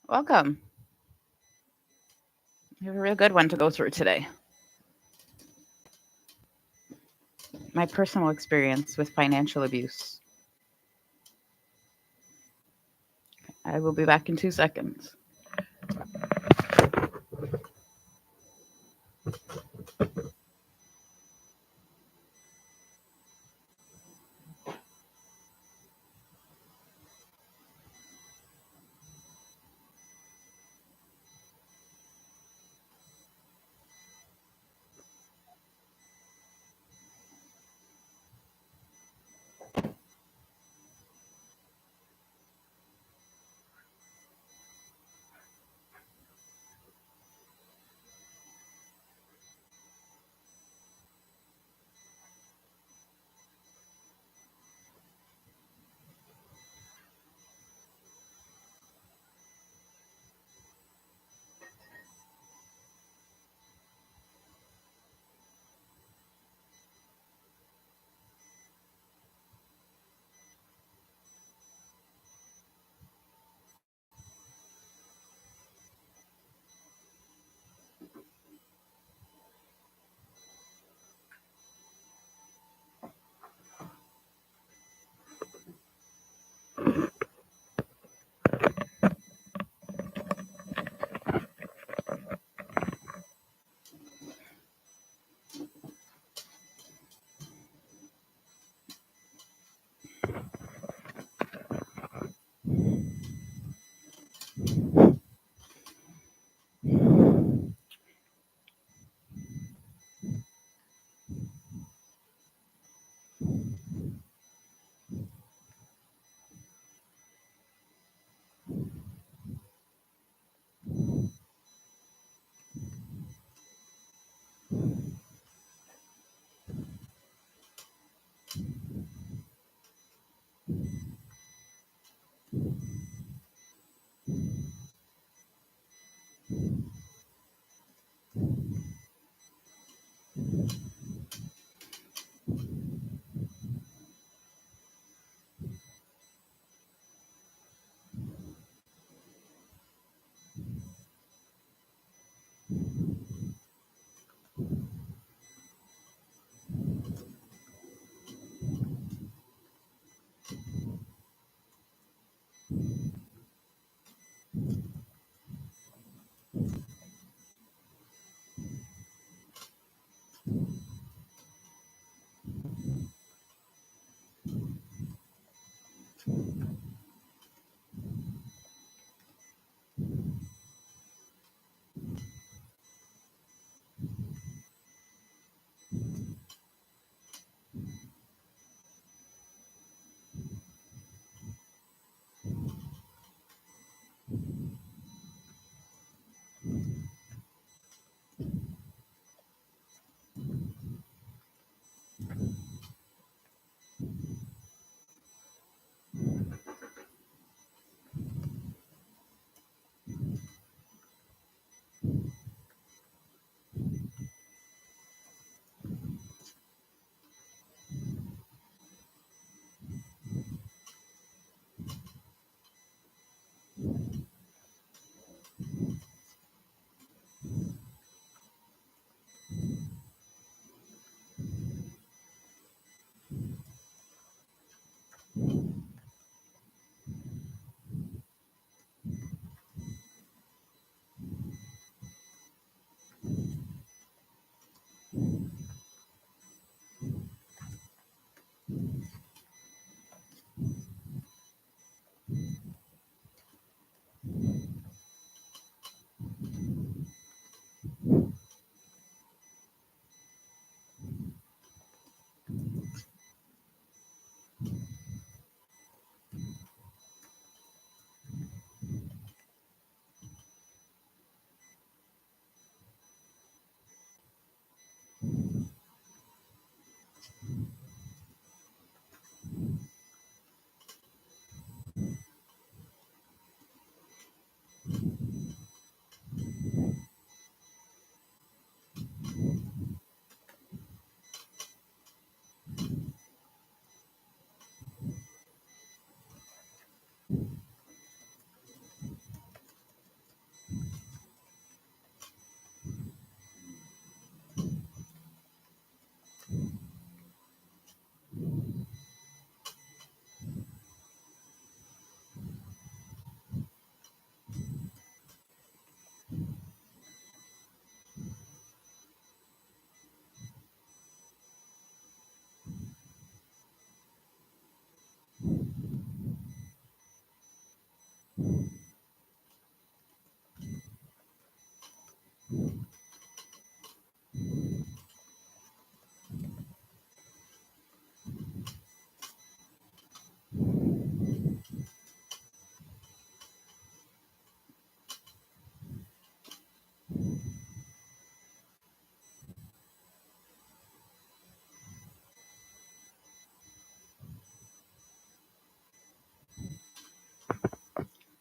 Welcome. We have a real good one to go through today. My personal experience with financial abuse. I will be back in 2 seconds.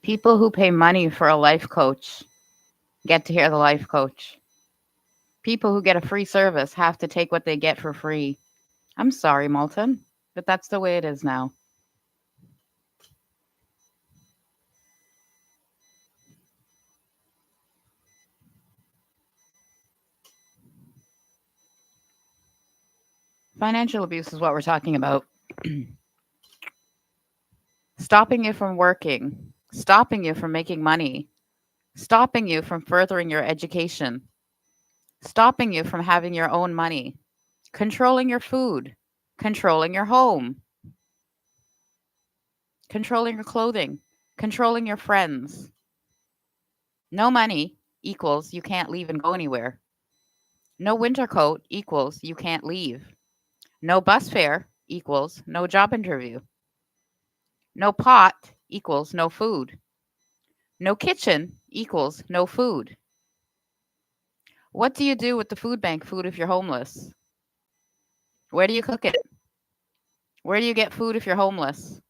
People who pay money for a life coach get to hear the life coach. People who get a free service have to take what they get for free. I'm sorry, Malton, but that's the way it is now. Financial abuse is what we're talking about. Stopping you from working, stopping you from making money, stopping you from furthering your education, stopping you from having your own money, controlling your food, controlling your home, controlling your clothing, controlling your friends. No money equals you can't leave and go anywhere. No winter coat equals you can't leave. No bus fare equals no job interview. No pot equals no food. No kitchen equals no food. What do you do with the food bank food if you're homeless? Where do you cook it? Where do you get food if you're homeless?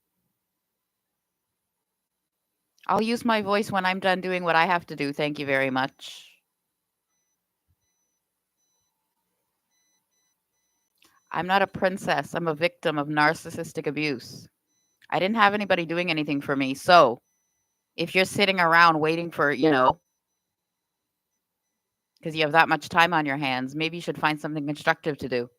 I'll use my voice when I'm done doing what I have to do. Thank you very much. I'm not a princess. I'm a victim of narcissistic abuse. I didn't have anybody doing anything for me. So if you're sitting around waiting for, because you have that much time on your hands, maybe you should find something constructive to do.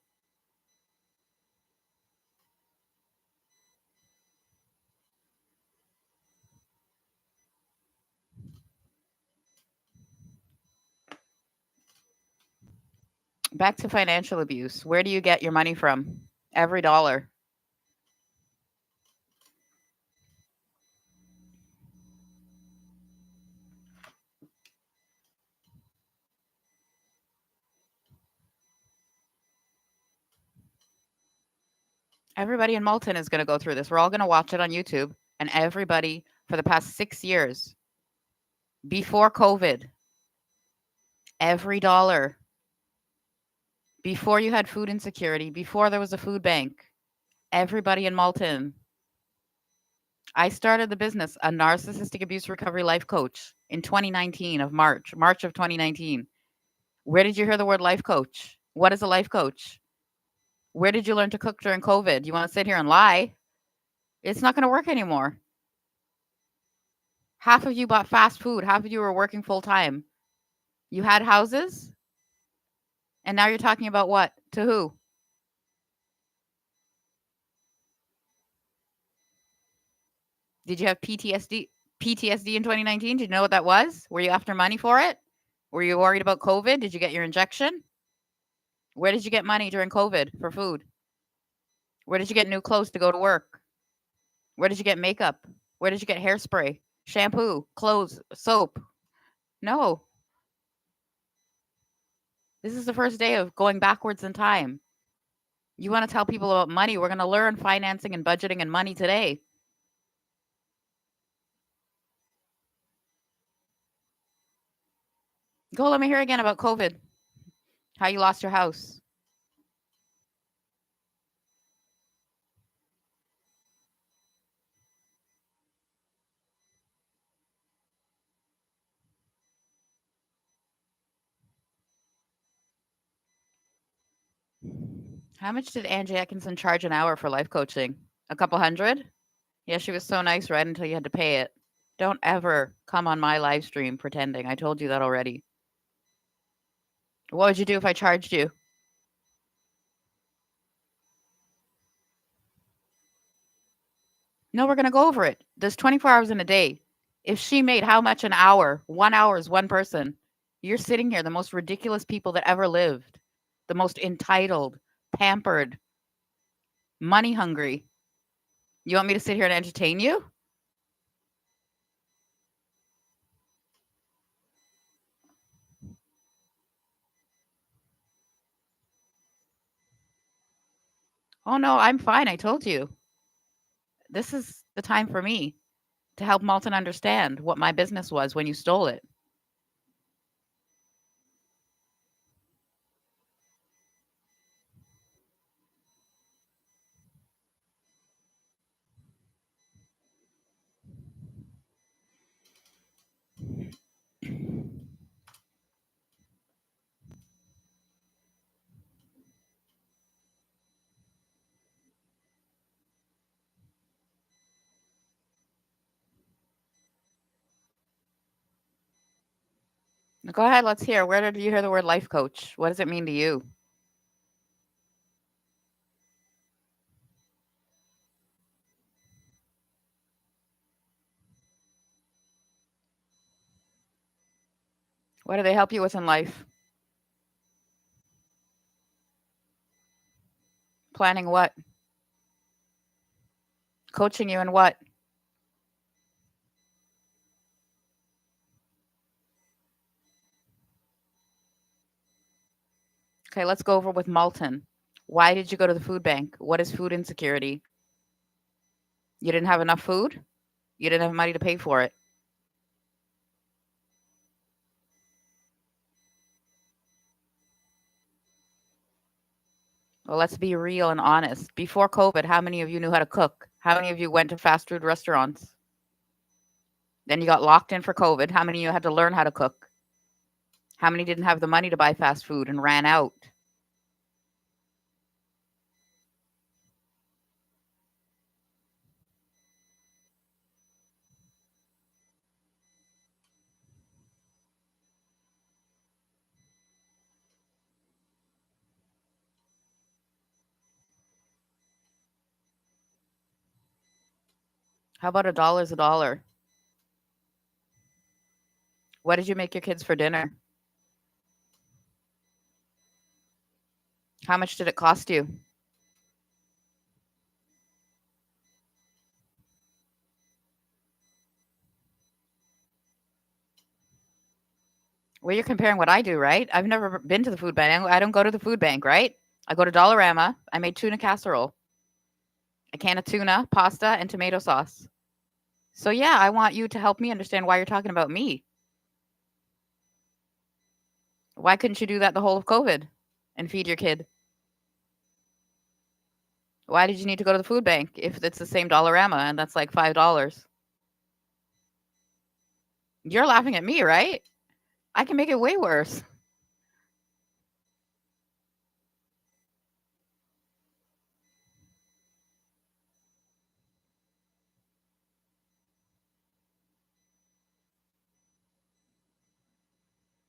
Back to financial abuse. Where do you get your money from? Every dollar. Everybody in Malton is going to go through this. We're all going to watch it on YouTube. And everybody for the past 6 years, before COVID, every dollar, before you had food insecurity, before there was a food bank, everybody in Malton. I started the business, a narcissistic abuse recovery life coach, in 2019 of March of 2019. Where did you hear the word life coach? What is a life coach? Where did you learn to cook during COVID? You want to sit here and lie? It's not going to work anymore. Half of you bought fast food. Half of you were working full time. You had houses, and now you're talking about what? To who? Did you have PTSD? PTSD in 2019? Did you know what that was? Were you after money for it? Were you worried about COVID? Did you get your injection? Where did you get money during COVID for food? Where did you get new clothes to go to work? Where did you get makeup? Where did you get hairspray, shampoo, clothes, soap? No. This is the first day of going backwards in time. You want to tell people about money? We're going to learn financing and budgeting and money today. Go, let me hear again about COVID. How you lost your house. How much did Angie Atkinson charge an hour for life coaching? A couple hundred? Yeah, she was so nice right until you had to pay it. Don't ever come on my live stream pretending. I told you that already. What would you do if I charged you? No, we're going to go over it. There's 24 hours in a day. If she made how much an hour? 1 hour is one person. You're sitting here, the most ridiculous people that ever lived, the most entitled, pampered, money hungry. You want me to sit here and entertain you? Oh, no, I'm fine. I told you. This is the time for me to help Malton understand what my business was when you stole it. Go ahead, let's hear. Where did you hear the word life coach? What does it mean to you? What do they help you with in life? Planning what? Coaching you in what? Okay, let's go over with Malton. Why did you go to the food bank? What is food insecurity? You didn't have enough food? You didn't have money to pay for it. Well, let's be real and honest. Before COVID, how many of you knew how to cook? How many of you went to fast food restaurants? Then you got locked in for COVID. How many of you had to learn how to cook? How many didn't have the money to buy fast food and ran out? How about a dollar's a dollar? What did you make your kids for dinner? How much did it cost you? Well, you're comparing what I do, right? I've never been to the food bank. I don't go to the food bank, right? I go to Dollarama. I made tuna casserole, a can of tuna, pasta, and tomato sauce. So, yeah, I want you to help me understand why you're talking about me. Why couldn't you do that the whole of COVID and feed your kid? Why did you need to go to the food bank if it's the same Dollarama and that's like $5? You're laughing at me, right? I can make it way worse.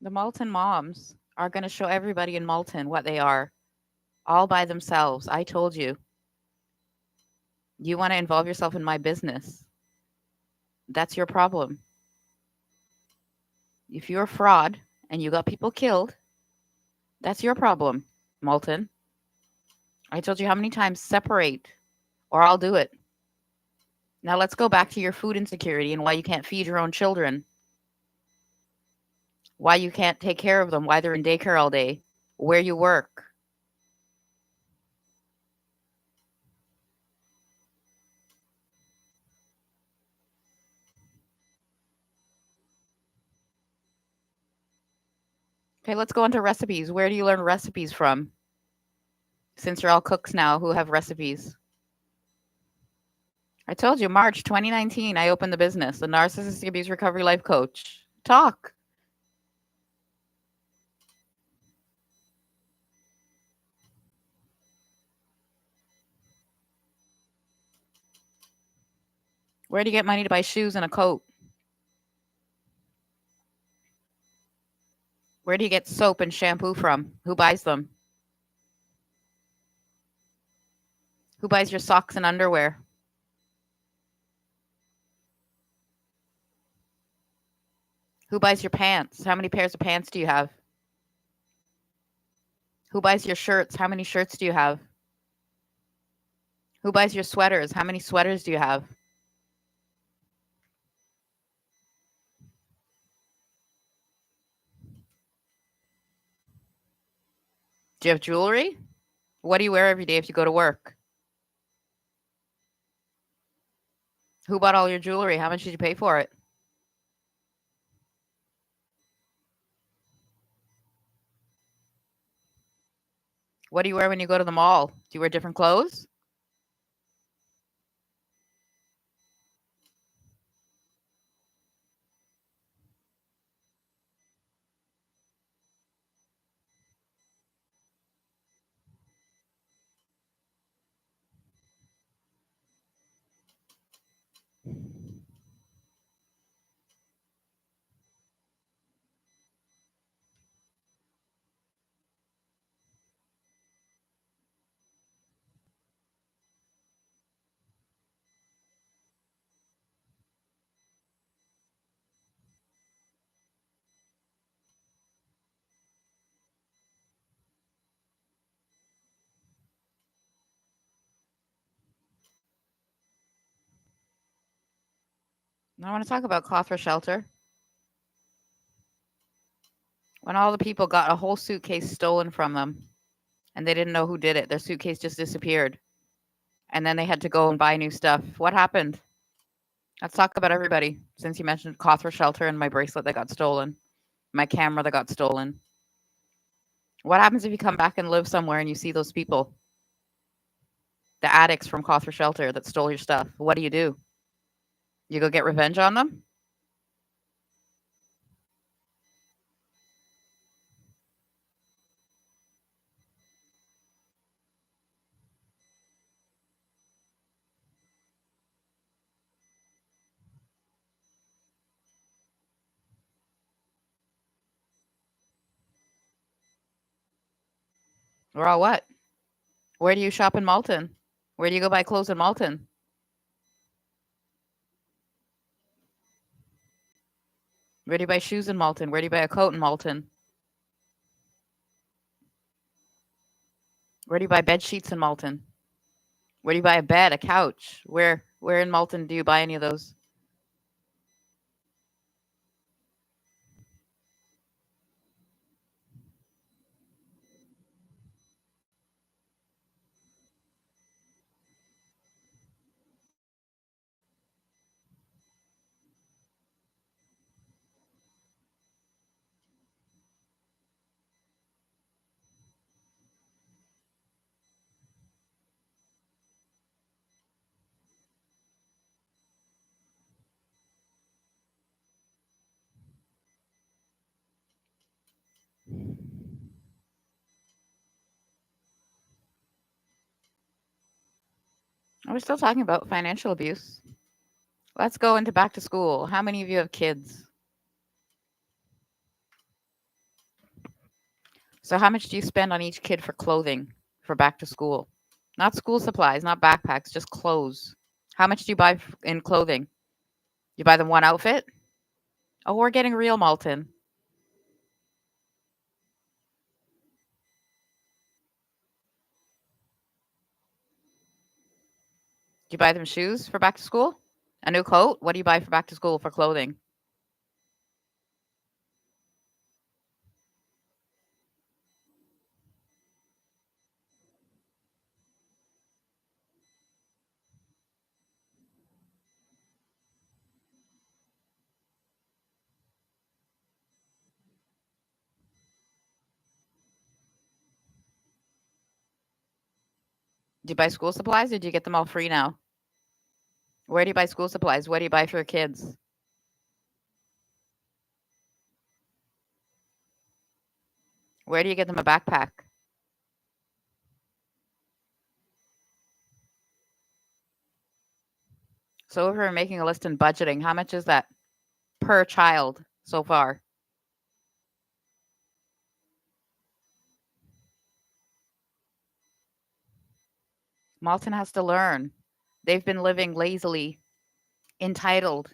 The Malton moms are going to show everybody in Malton what they are all by themselves. I told you. You want to involve yourself in my business. That's your problem. If you're a fraud and you got people killed, that's your problem, Malton. I told you how many times separate or I'll do it. Now let's go back to your food insecurity and why you can't feed your own children, why you can't take care of them, why they're in daycare all day, where you work. Okay, let's go into recipes. Where do you learn recipes from? Since you're all cooks now who have recipes. I told you, March 2019, I opened the business, the Narcissistic Abuse Recovery Life Coach. Talk. Where do you get money to buy shoes and a coat? Where do you get soap and shampoo from? Who buys them? Who buys your socks and underwear? Who buys your pants? How many pairs of pants do you have? Who buys your shirts? How many shirts do you have? Who buys your sweaters? How many sweaters do you have? Do you have jewelry? What do you wear every day if you go to work? Who bought all your jewelry? How much did you pay for it? What do you wear when you go to the mall? Do you wear different clothes? I want to talk about Cloth Shelter. When all the people got a whole suitcase stolen from them and they didn't know who did it, their suitcase just disappeared. And then they had to go and buy new stuff. What happened? Let's talk about everybody. Since you mentioned Cloth Shelter and my bracelet that got stolen, my camera that got stolen. What happens if you come back and live somewhere and you see those people, the addicts from Cloth Shelter that stole your stuff? What do? You go get revenge on them? Or all what? Where do you shop in Malton? Where do you go buy clothes in Malton? Where do you buy shoes in Malton? Where do you buy a coat in Malton? Where do you buy bed sheets in Malton? Where do you buy a bed, a couch? Where in Malton do you buy any of those? We're still talking about financial abuse. Let's go into back to school. How many of you have kids? So how much do you spend on each kid for clothing for back to school? Not school supplies, not backpacks, just clothes. How much do you buy in clothing? You buy them one outfit? Oh, we're getting real, Malton. Do you buy them shoes for back to school? A new coat? What do you buy for back to school for clothing? Do you buy school supplies or do you get them all free now? Where do you buy school supplies? What do you buy for your kids? Where do you get them a backpack? So if we're making a list and budgeting, how much is that per child so far? Malton has to learn. They've been living lazily, entitled,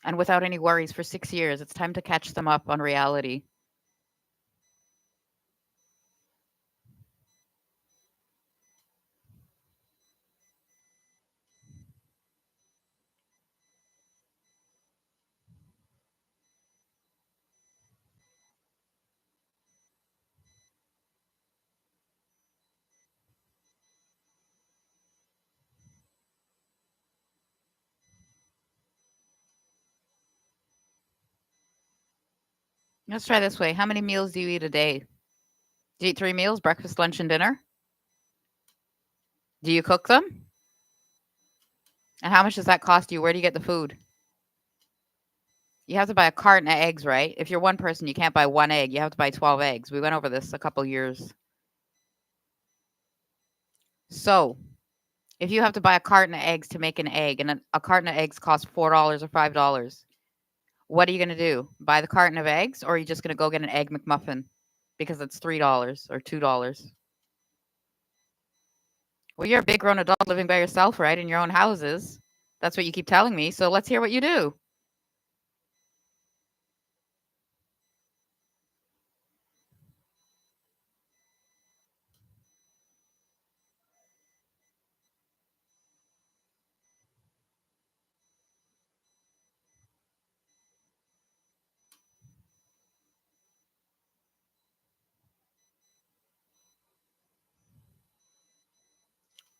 and without any worries for 6 years. It's time to catch them up on reality. Let's try this way. How many meals do you eat a day? Do you eat 3 meals, breakfast, lunch, and dinner? Do you cook them? And how much does that cost you? Where do you get the food? You have to buy a carton of eggs, right? If you're one person, you can't buy one egg. You have to buy 12 eggs. We went over this a couple years. So, if you have to buy a carton of eggs to make an egg, and a carton of eggs costs $4 or $5, what are you going to do? Buy the carton of eggs, or are you just going to go get an egg McMuffin because it's $3 or $2? Well, you're a big grown adult living by yourself, right? In your own houses. That's what you keep telling me. So let's hear what you do.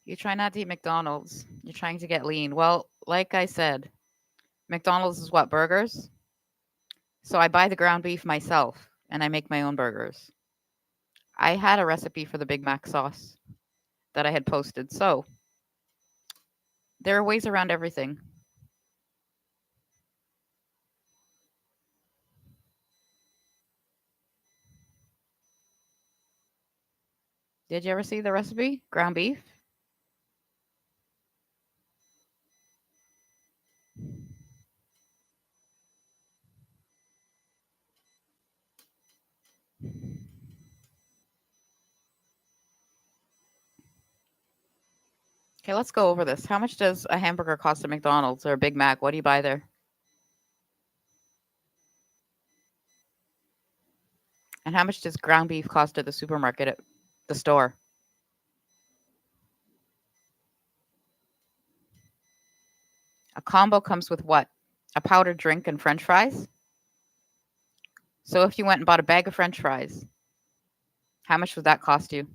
You try not to eat McDonald's. You're trying to get lean. Well, like I said, McDonald's is what? Burgers? So I buy the ground beef myself and I make my own burgers. I had a recipe for the Big Mac sauce that I had posted. So there are ways around everything. Did you ever see the recipe? Ground beef? Okay, let's go over this. How much does a hamburger cost at McDonald's or a Big Mac? What do you buy there? And how much does ground beef cost at the supermarket at the store? A combo comes with what? A powdered drink and french fries? So if you went and bought a bag of french fries, how much would that cost you?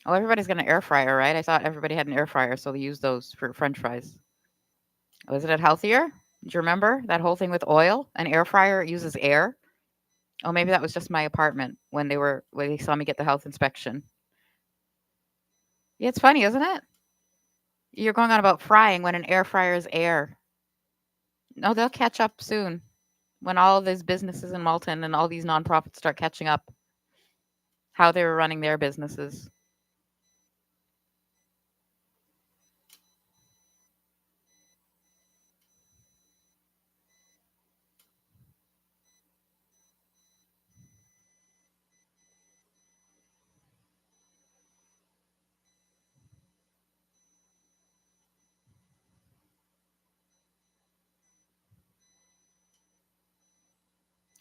Oh, everybody's got an air fryer, right? I thought everybody had an air fryer, so they use those for french fries. Was it healthier? Do you remember that whole thing with oil? An air fryer uses air. Oh, maybe that was just my apartment when they saw me get the health inspection. Yeah, it's funny, isn't it? You're going on about frying when an air fryer is air. No, they'll catch up soon when all of these businesses in Malton and all these nonprofits start catching up how they were running their businesses.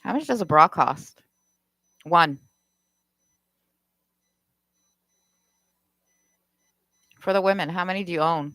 How much does a bra cost? One. For the women, how many do you own?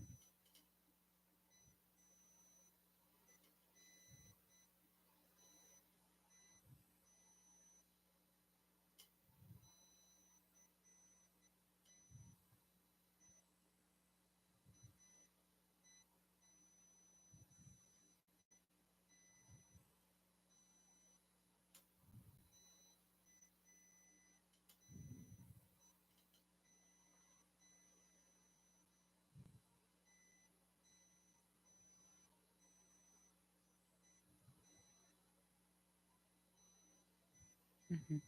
Mhm.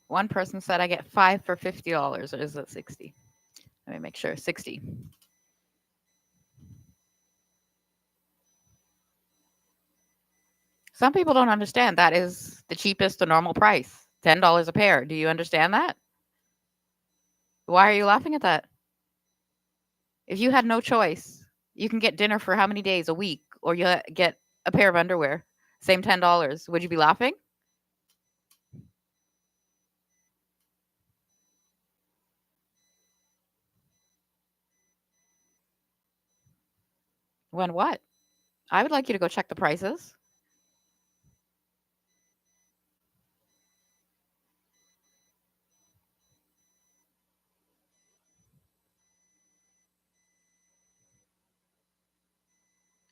One person said I get 5 for $50, or is it 60? Let me make sure. 60. Some people don't understand that is the cheapest, the normal price. $10 a pair. Do you understand that? Why are you laughing at that? If you had no choice, you can get dinner for how many days a week, or you get a pair of underwear, same $10. Would you be laughing? When what? I would like you to go check the prices.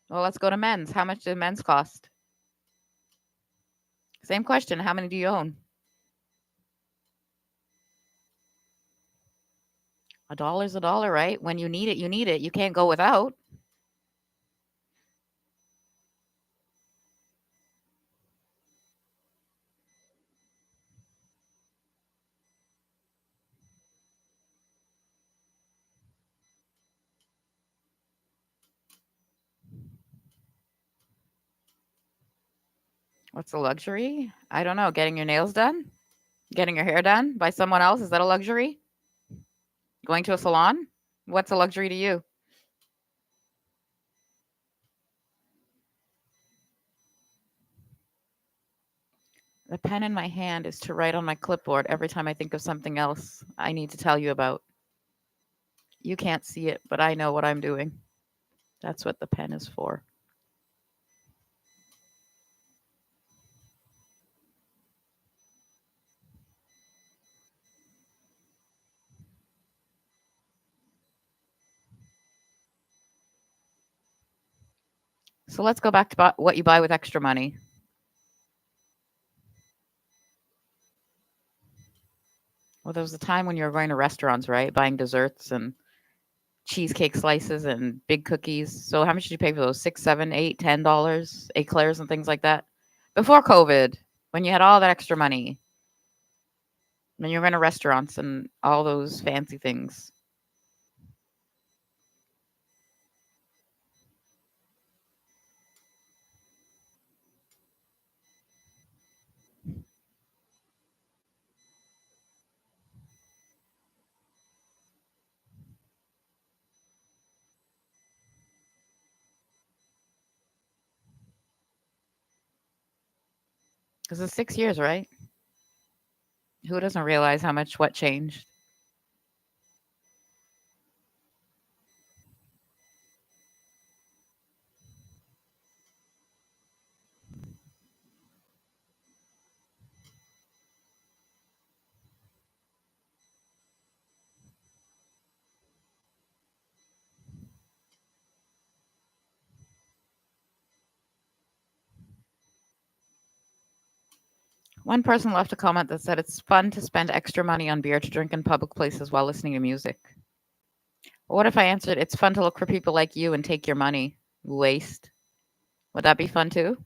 Well, let's go to men's. How much do men's cost? Same question. How many do you own? A dollar's a dollar, right? When you need it, you need it. You can't go without. What's a luxury? I don't know. Getting your nails done? Getting your hair done by someone else? Is that a luxury? Going to a salon? What's a luxury to you? The pen in my hand is to write on my clipboard every time I think of something else I need to tell you about. You can't see it, but I know what I'm doing. That's what the pen is for. So let's go back to what you buy with extra money. Well, there was a time when you were going to restaurants, right? Buying desserts and cheesecake slices and big cookies. So how much did you pay for those? Six, seven, eight, $10, eclairs and things like that? Before COVID, when you had all that extra money, when you were going to restaurants and all those fancy things. Because it's 6 years, right? Who doesn't realize how much what changed? One person left a comment that said it's fun to spend extra money on beer to drink in public places while listening to music. What if I answered it's fun to look for people like you and take your money? Waste. Would that be fun too?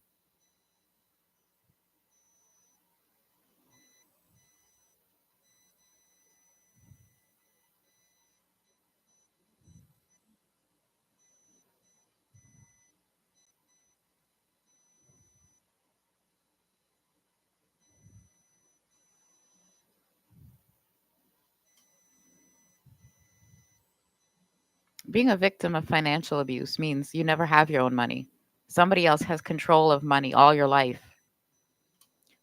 Being a victim of financial abuse means you never have your own money. Somebody else has control of money all your life.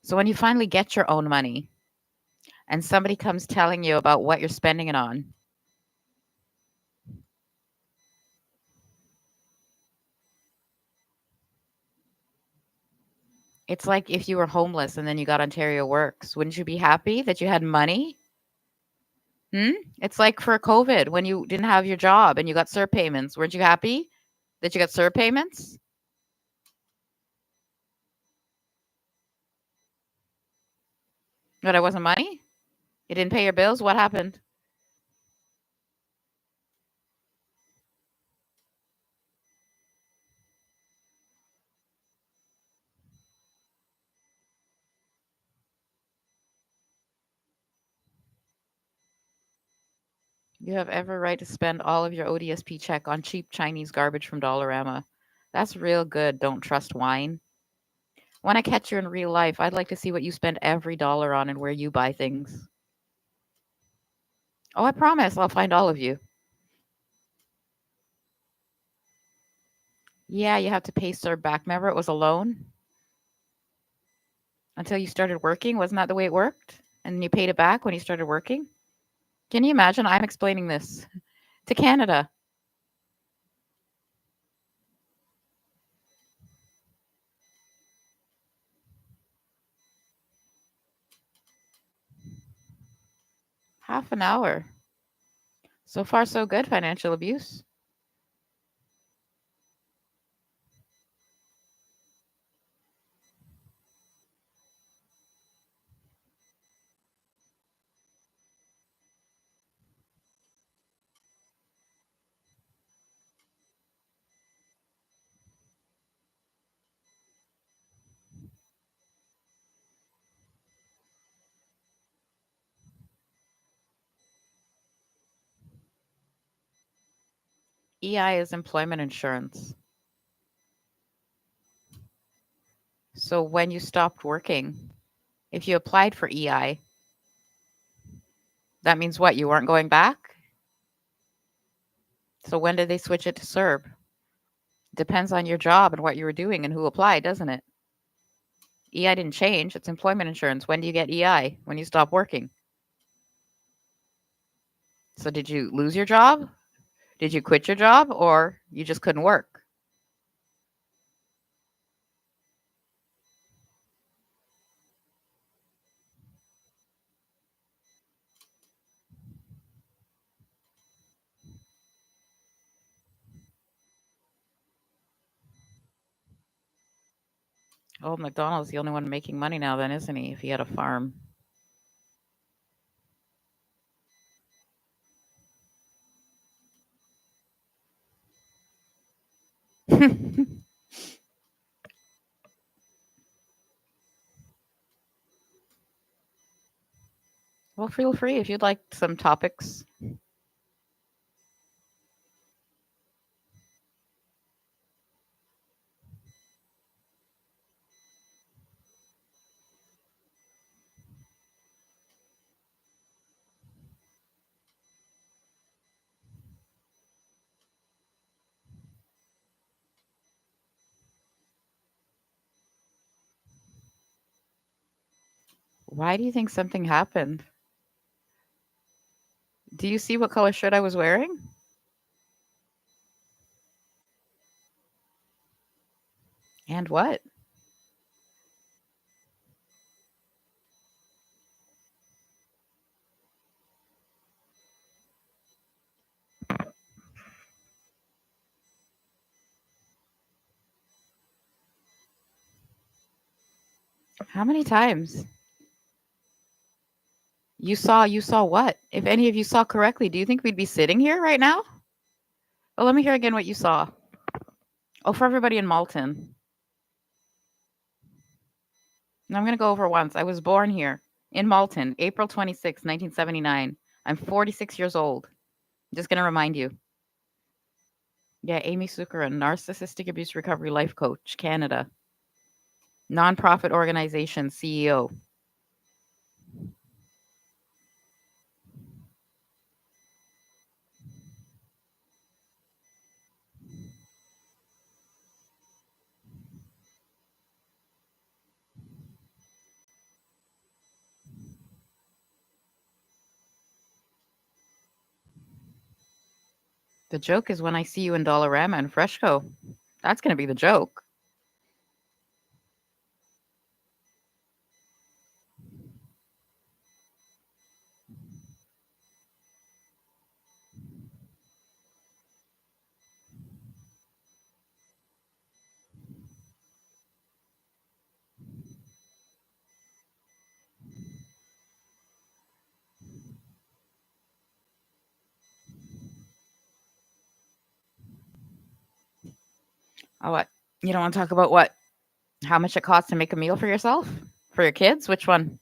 So when you finally get your own money and somebody comes telling you about what you're spending it on, it's like if you were homeless and then you got Ontario Works. Wouldn't you be happy that you had money? Hmm? It's like for COVID when you didn't have your job and you got CERB payments. Weren't you happy that you got CERB payments? But it wasn't money? You didn't pay your bills? What happened? You have every right to spend all of your ODSP check on cheap Chinese garbage from Dollarama. That's real good. Don't trust wine. When I catch you in real life, I'd like to see what you spend every dollar on and where you buy things. Oh, I promise I'll find all of you. Yeah, you have to pay CERB back. Remember, it was a loan until you started working. Wasn't that the way it worked? And you paid it back when you started working? Can you imagine? I'm explaining this to Canada. Half an hour. So far, so good. Financial abuse. EI is employment insurance. So when you stopped working, if you applied for EI, that means what? You weren't going back? So when did they switch it to CERB? Depends on your job and what you were doing and who applied, doesn't it? EI didn't change. It's employment insurance. When do you get EI? When you stop working. So did you lose your job? Did you quit your job or you just couldn't work? Old McDonald's the only one making money now, then, isn't he? If he had a farm. Well, feel free if you'd like some topics. Why do you think something happened? Do you see what color shirt I was wearing? And what? How many times? You saw what? If any of you saw correctly, do you think we'd be sitting here right now? Oh, let me hear again what you saw. Oh, for everybody in Malton. I'm going to go over once. I was born here in Malton, April 26, 1979. I'm 46 years old. I'm just going to remind you. Yeah, Amy Seukeran, Narcissistic Abuse Recovery Life Coach, Canada. Nonprofit organization CEO. The joke is when I see you in Dollarama and Freshco. That's going to be the joke. Oh, what? You don't want to talk about what? How much it costs to make a meal for yourself? For your kids? Which one?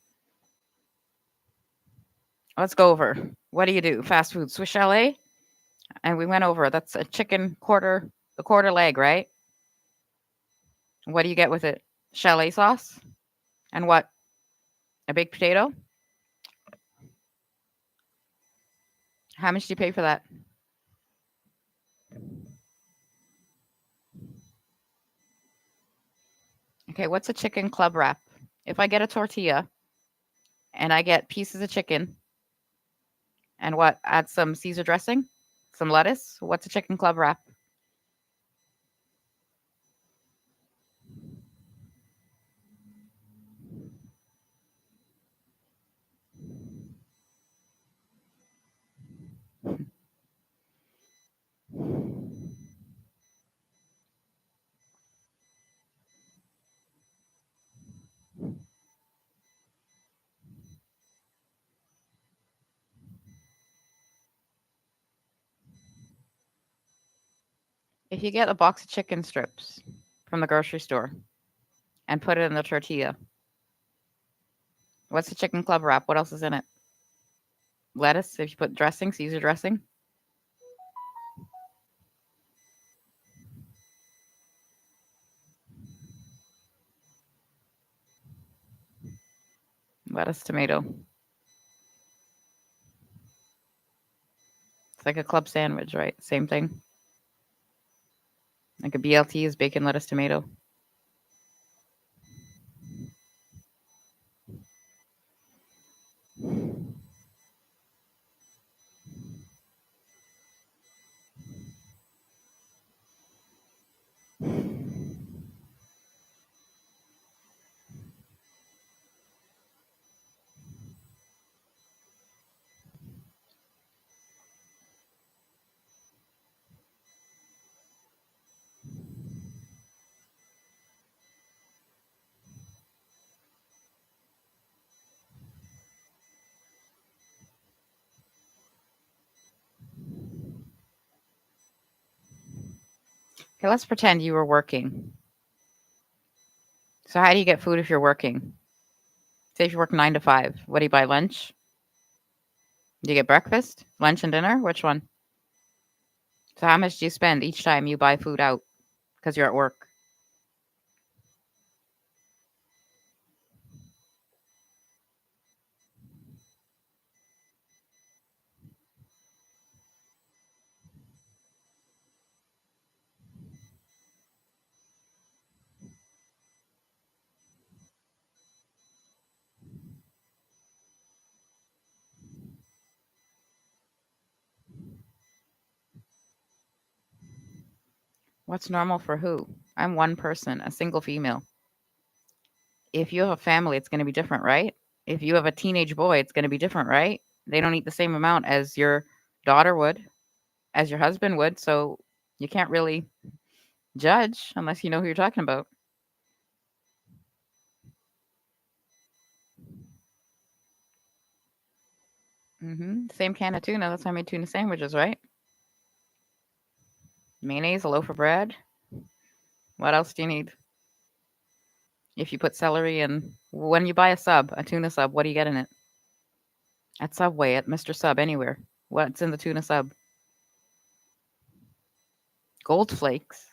Let's go over. What do you do? Fast food, Swiss Chalet? And we went over. That's a chicken quarter, the quarter leg, right? What do you get with it? Chalet sauce? And what? A baked potato? How much do you pay for that? Okay, what's a chicken club wrap? If I get a tortilla and I get pieces of chicken and what? Add some Caesar dressing, some lettuce. What's a chicken club wrap? If you get a box of chicken strips from the grocery store and put it in the tortilla, what's the chicken club wrap? What else is in it? Lettuce. If you put dressing, Caesar dressing. Lettuce, tomato. It's like a club sandwich, right? Same thing. Like a BLT is bacon, lettuce, tomato. Okay, let's pretend you were working. So how do you get food if you're working? Say if you work 9 to 5, what do you buy? Lunch? Do you get breakfast, lunch, and dinner? Which one? So how much do you spend each time you buy food out because you're at work? What's normal for who? I'm one person, a single female. If you have a family, it's going to be different, right? If you have a teenage boy, it's going to be different, right? They don't eat the same amount as your daughter would, as your husband would. So you can't really judge unless you know who you're talking about. Same can of tuna. That's how I made tuna sandwiches, right? Mayonnaise, a loaf of bread. What else do you need? If you put celery in, when you buy a sub, a tuna sub, what do you get in it? At Subway, at Mr. Sub, anywhere. What's in the tuna sub? Gold flakes.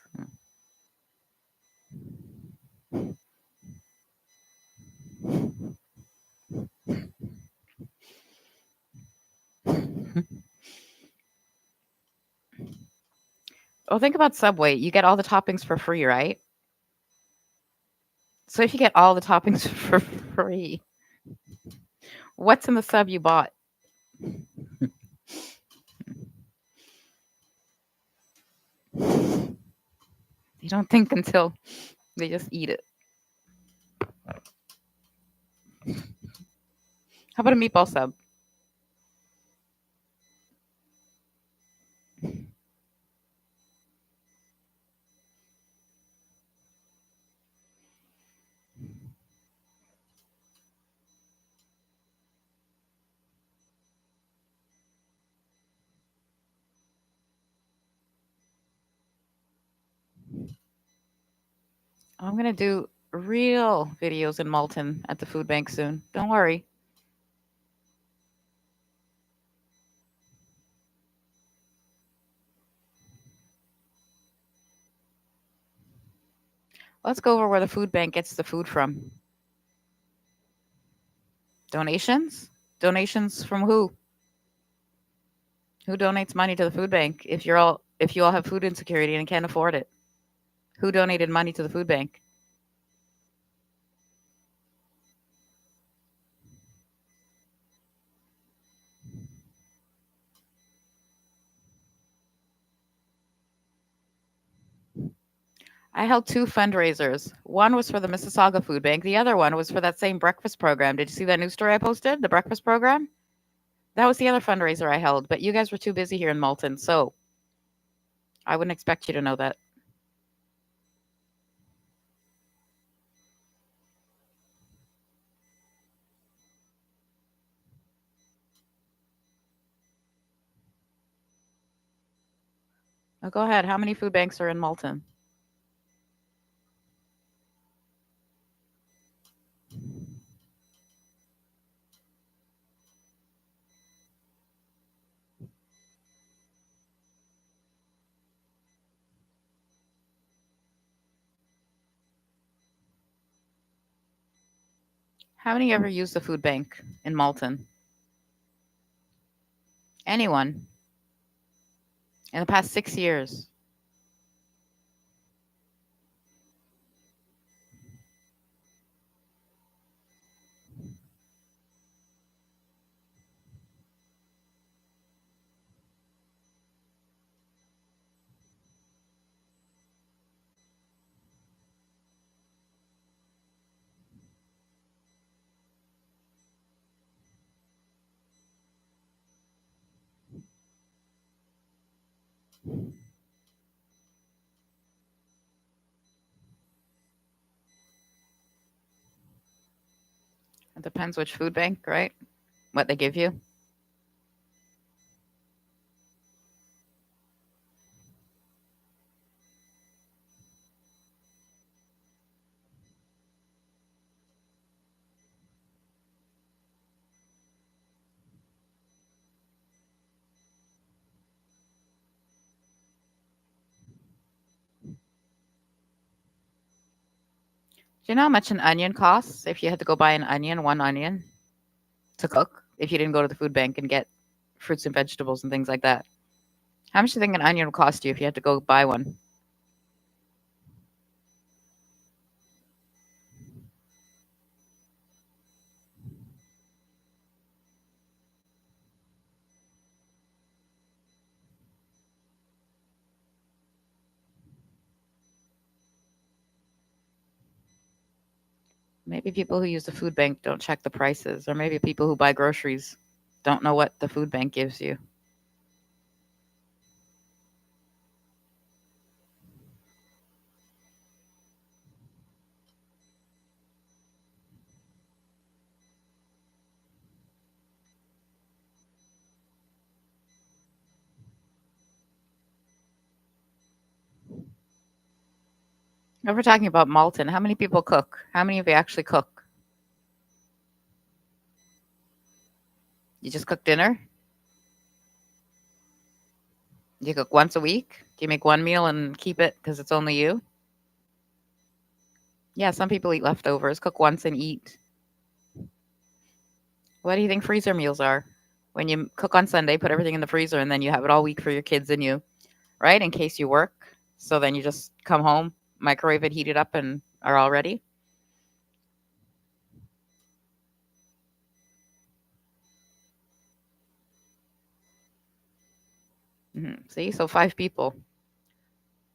Oh, think about Subway. You get all the toppings for free, right? So if you get all the toppings for free, what's in the sub you bought? They don't think until they just eat it. How about a meatball sub? I'm gonna do real videos in Malton at the food bank soon. Don't worry. Let's go over where the food bank gets the food from. Donations? Donations from who? Who donates money to the food bank if you all have food insecurity and can't afford it? Who donated money to the food bank? I held two fundraisers. One was for the Mississauga Food Bank. The other one was for that same breakfast program. Did you see that news story I posted? The breakfast program? That was the other fundraiser I held, but you guys were too busy here in Malton, so I wouldn't expect you to know that. Oh, go ahead. How many food banks are in Malton? How many ever use the food bank in Malton? Anyone in the past 6 years? It depends which food bank, right? What they give you. Do you know how much an onion costs if you had to go buy an onion, one onion, to cook? If you didn't go to the food bank and get fruits and vegetables and things like that. How much do you think an onion would cost you if you had to go buy one? Maybe people who use the food bank don't check the prices, or maybe people who buy groceries don't know what the food bank gives you. If we're talking about Malton, how many people cook? How many of you actually cook? You just cook dinner? You cook once a week? Do you make one meal and keep it because it's only you? Yeah, some people eat leftovers, cook once and eat. What do you think freezer meals are? When you cook on Sunday, put everything in the freezer and then you have it all week for your kids and you, right? In case you work. So then you just come home, microwave it, heat it up, and are all ready. See, so 5 people.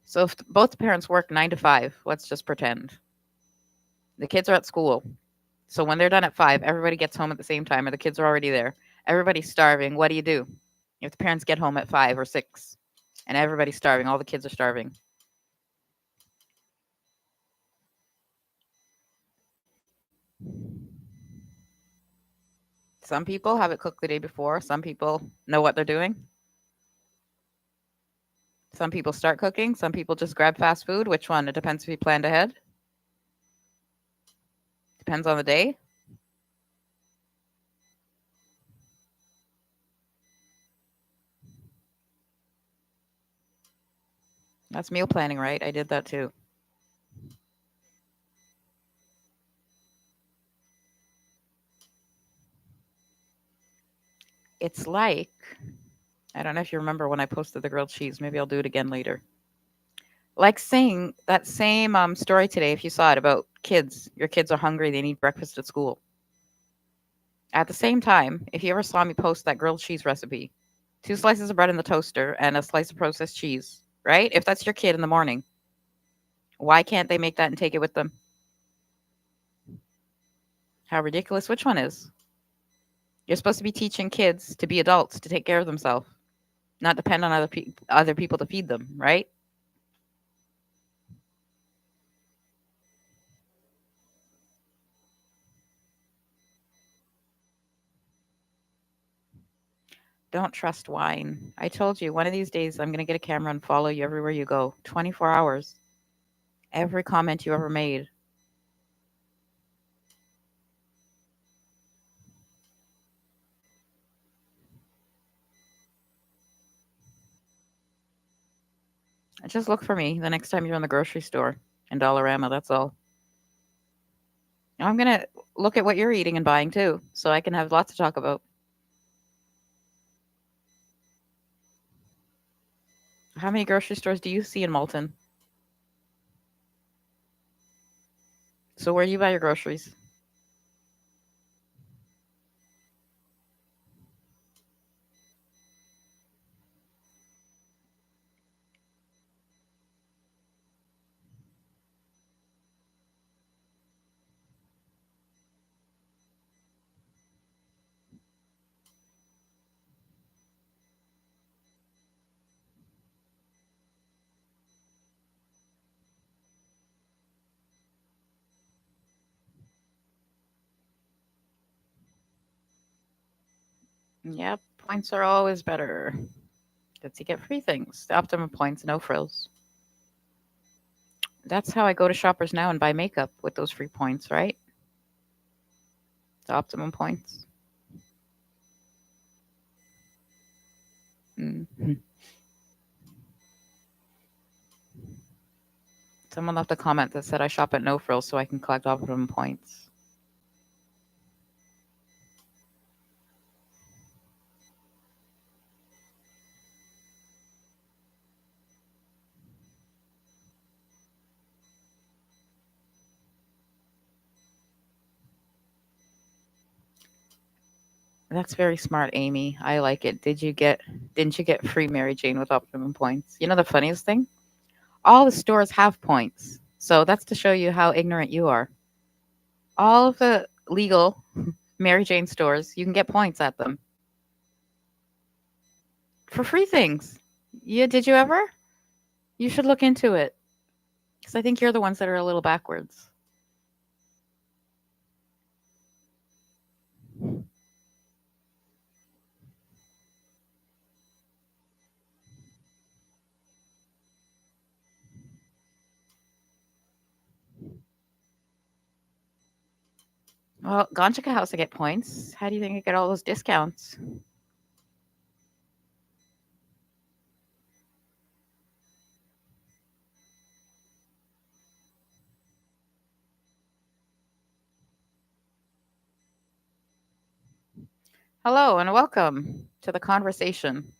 So if both parents work 9 to 5, let's just pretend the kids are at school. So when they're done at 5, everybody gets home at the same time, or the kids are already there. Everybody's starving. What do? If the parents get home at 5 or 6, and everybody's starving, all the kids are starving. Some people have it cooked the day before. Some people know what they're doing. Some people start cooking. Some people just grab fast food. Which one? It depends if you planned ahead. Depends on the day. That's meal planning, right? I did that too. It's like, I don't know if you remember when I posted the grilled cheese. Maybe I'll do it again later. Like saying that same story today, if you saw it, about kids. Your kids are hungry. They need breakfast at school. At the same time, if you ever saw me post that grilled cheese recipe, 2 slices of bread in the toaster and a slice of processed cheese, right? If that's your kid in the morning, why can't they make that and take it with them? How ridiculous. Which one is? You're supposed to be teaching kids to be adults, to take care of themselves, not depend on other people to feed them, right? Don't trust wine. I told you one of these days I'm going to get a camera and follow you everywhere you go. 24 hours. Every comment you ever made. Just look for me the next time you're in the grocery store in Dollarama. That's all. I'm going to look at what you're eating and buying too, so I can have lots to talk about. How many grocery stores do you see in Malton? So where do you buy your groceries? Yep, points are always better. Because you get free things. The optimum points, no frills. That's how I go to Shoppers now and buy makeup with those free points, right? The optimum points. Mm-hmm. Someone left a comment that said I shop at No Frills so I can collect optimum points. That's very smart, Amy. I like it. Didn't you get free Mary Jane with optimum points? You know the funniest thing? All the stores have points. So that's to show you how ignorant you are. All of the legal Mary Jane stores, you can get points at them for free things. Yeah, did you ever? You should look into it because I think you're the ones that are a little backwards. Well, Ganchika House to get points. How do you think I get all those discounts? Hello and welcome to the conversation.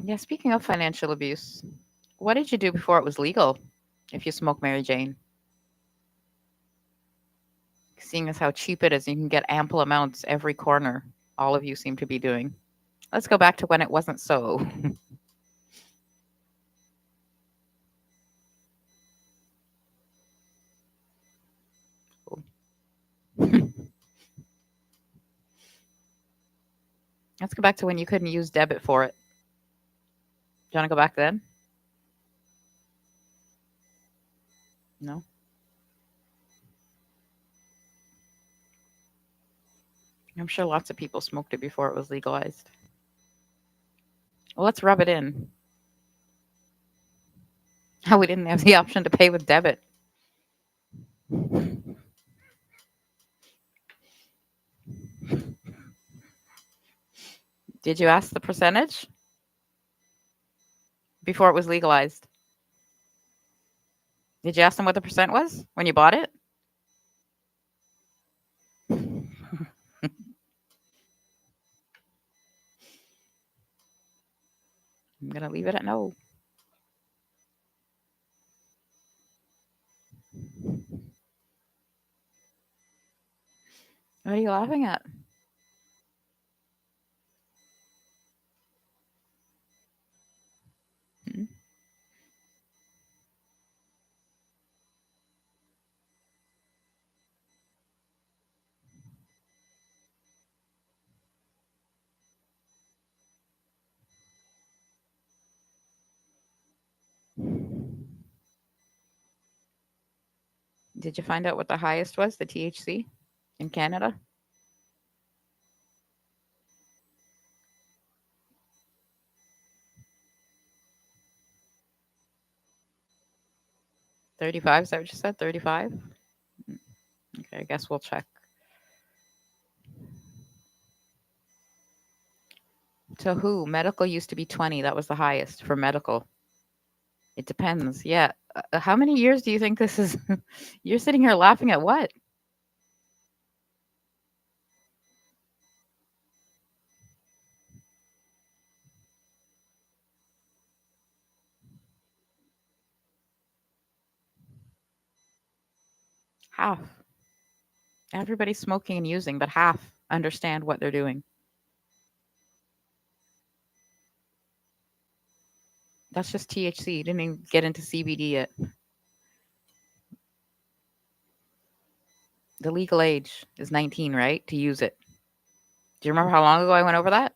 Yeah, speaking of financial abuse, what did you do before it was legal if you smoke Mary Jane? Seeing as how cheap it is, you can get ample amounts every corner. All of you seem to be doing. Let's go back to when it wasn't so. Let's go back to when you couldn't use debit for it. Do you want to go back then? No? I'm sure lots of people smoked it before it was legalized. Well, let's rub it in. How we didn't have the option to pay with debit. Did you ask the percentage before it was legalized? Did you ask them what the percent was when you bought it? I'm going to leave it at no. What are you laughing at? Hmm? Did you find out what the highest was, the THC in Canada? 35? Is that what you said? 35? Okay, I guess we'll check. To who? Medical used to be 20. That was the highest for medical. It depends. Yeah. How many years do you think this is? You're sitting here laughing at what? Half. Everybody's smoking and using, but half understand what they're doing. That's just THC. You didn't even get into CBD yet. The legal age is 19, right? To use it. Do you remember how long ago I went over that?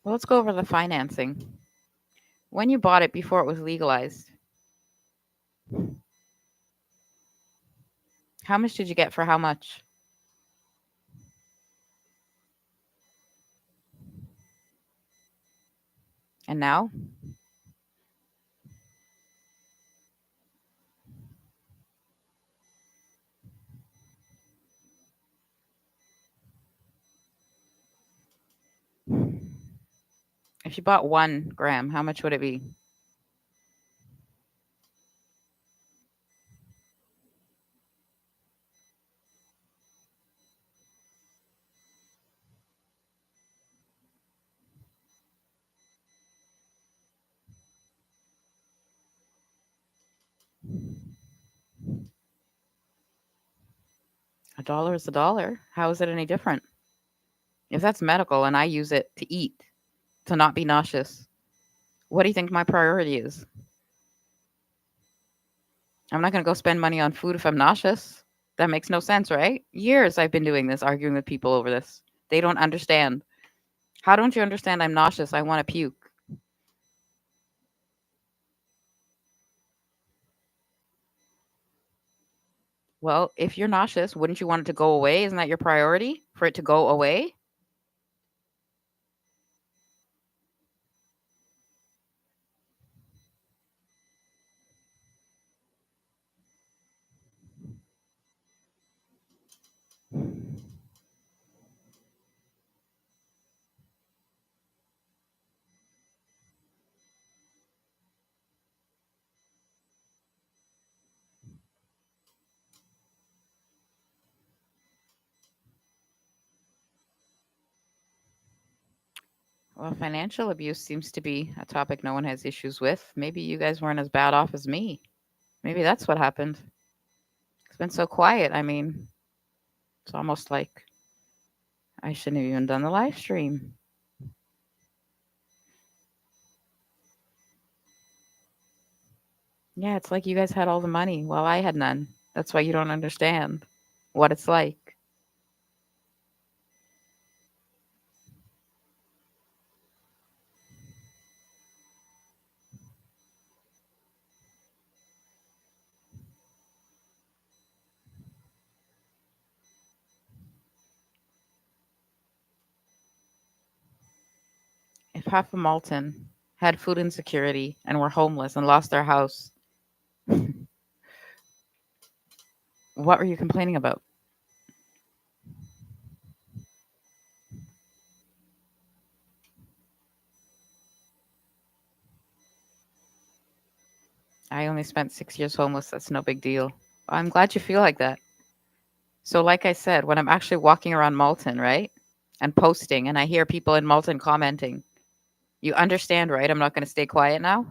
Well, let's go over the financing. When you bought it before it was legalized, how much did you get for how much? And now, if you bought 1 gram, how much would it be? $1 is $1. How is it any different? If that's medical and I use it to eat, to not be nauseous, what do you think my priority is? I'm not going to go spend money on food if I'm nauseous. That makes no sense, right? Years I've been doing this, arguing with people over this. They don't understand. How don't you understand I'm nauseous? I want to puke. Well, if you're nauseous, wouldn't you want it to go away? Isn't that your priority for it to go away? Well, financial abuse seems to be a topic no one has issues with. Maybe you guys weren't as bad off as me. Maybe that's what happened. It's been so quiet. I mean, it's almost like I shouldn't have even done the live stream. Yeah, it's like you guys had all the money while I had none. That's why you don't understand what it's like. If half of Malton had food insecurity and were homeless and lost their house, what were you complaining about? I only spent 6 years homeless. That's no big deal. I'm glad you feel like that. So, like I said, when I'm actually walking around Malton, right, and posting, and I hear people in Malton commenting, you understand, right? I'm not going to stay quiet now.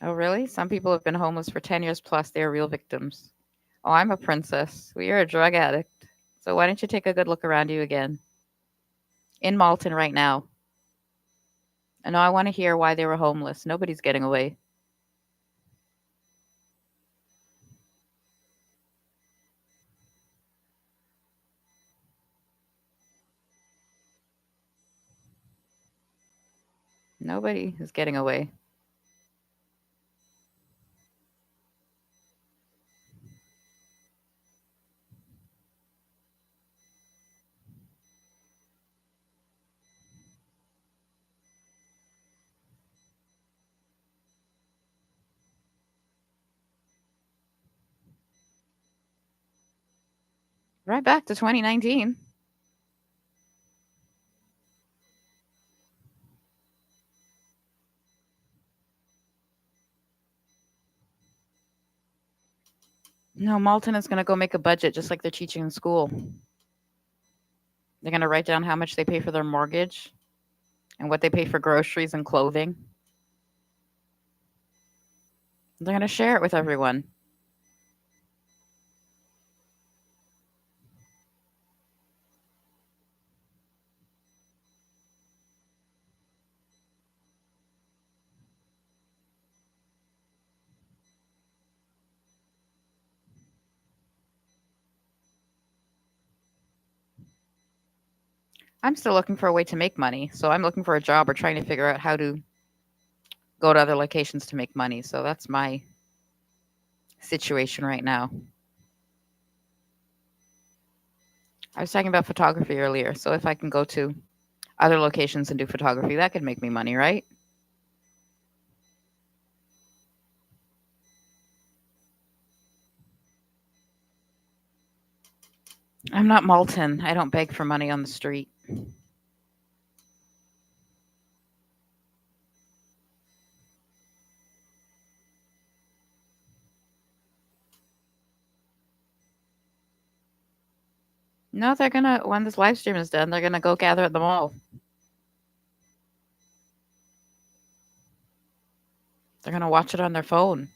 Oh, really? Some people have been homeless for 10 years plus. They're real victims. Oh, I'm a princess. Well, you're a drug addict. So, why don't you take a good look around you again? In Malton right now. And now I want to hear why they were homeless. Nobody's getting away. Nobody is getting away. Right back to 2019. No, Malton is going to go make a budget just like they're teaching in school. They're going to write down how much they pay for their mortgage and what they pay for groceries and clothing. They're going to share it with everyone. I'm still looking for a way to make money. So I'm looking for a job or trying to figure out how to go to other locations to make money. So that's my situation right now. I was talking about photography earlier. So if I can go to other locations and do photography, that could make me money, right? I'm not Malton. I don't beg for money on the street. No, they're gonna, when this live stream is done, they're gonna go gather at the mall. They're gonna watch it on their phone.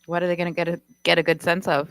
What are they gonna get a good sense of?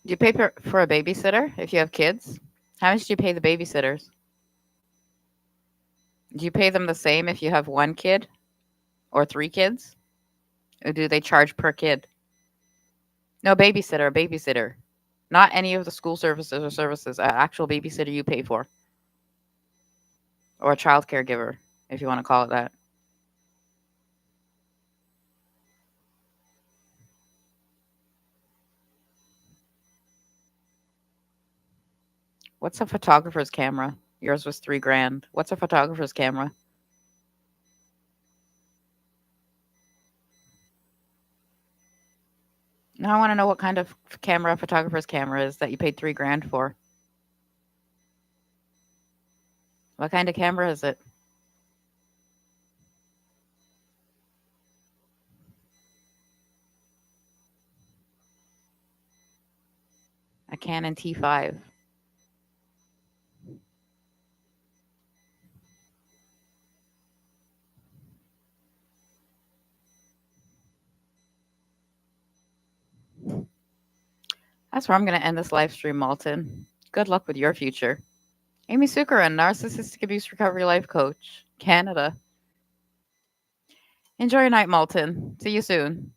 Do you pay for a babysitter if you have kids? How much do you pay the babysitters? Do you pay them the same if you have one kid or three kids? Or do they charge per kid? No, babysitter, a babysitter. Not any of the school services or services, an actual babysitter you pay for. Or a child caregiver, if you want to call it that. What's a photographer's camera? Yours was $3,000. What's a photographer's camera? Now I want to know what kind of camera a photographer's camera is that you paid $3,000 for. What kind of camera is it? A Canon T5. That's where I'm going to end this live stream, Malton. Good luck with your future. Amy Seukeran, Narcissistic Abuse Recovery Life Coach, Canada. Enjoy your night, Malton. See you soon.